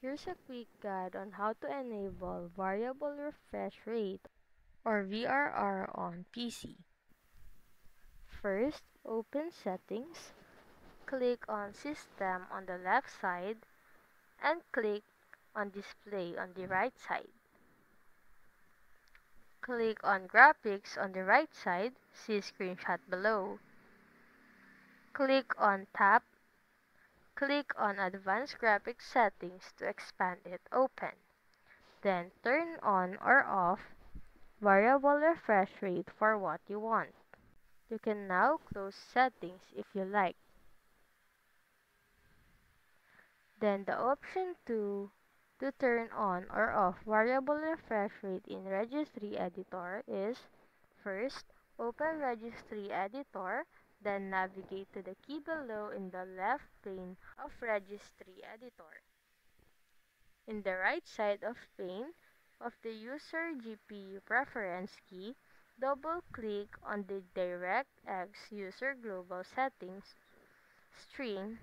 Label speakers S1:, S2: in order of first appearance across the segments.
S1: Here's a quick guide on how to enable variable refresh rate or VRR on PC. First, open Settings, click on System on the left side, and click on Display on the right side. Click on Graphics on the right side, see screenshot below. Click on Tab, click on Advanced Graphics Settings to expand it open. Then turn on or off variable refresh rate for what you want. You can now close settings if you like. Then the option to turn on or off variable refresh rate in Registry Editor is first, open Registry Editor, then navigate to the key below in the left pane of Registry Editor. In the right side of pane of the User GPU Preference key, double-click on the DirectX User Global Settings string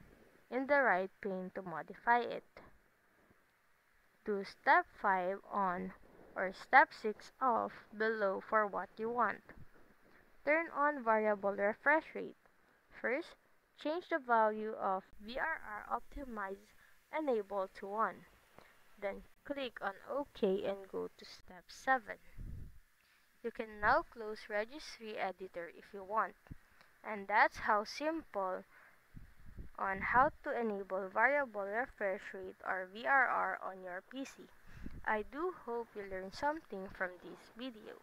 S1: in the right pane to modify it. Do step 5 on or step 6 off below for what you want. Turn on variable refresh rate. First, change the value of VRR optimize enable to 1. Then click on OK and go to step 7. You can now close Registry Editor if you want. And that's how simple on how to enable variable refresh rate or VRR on your PC. I do hope you learned something from this video.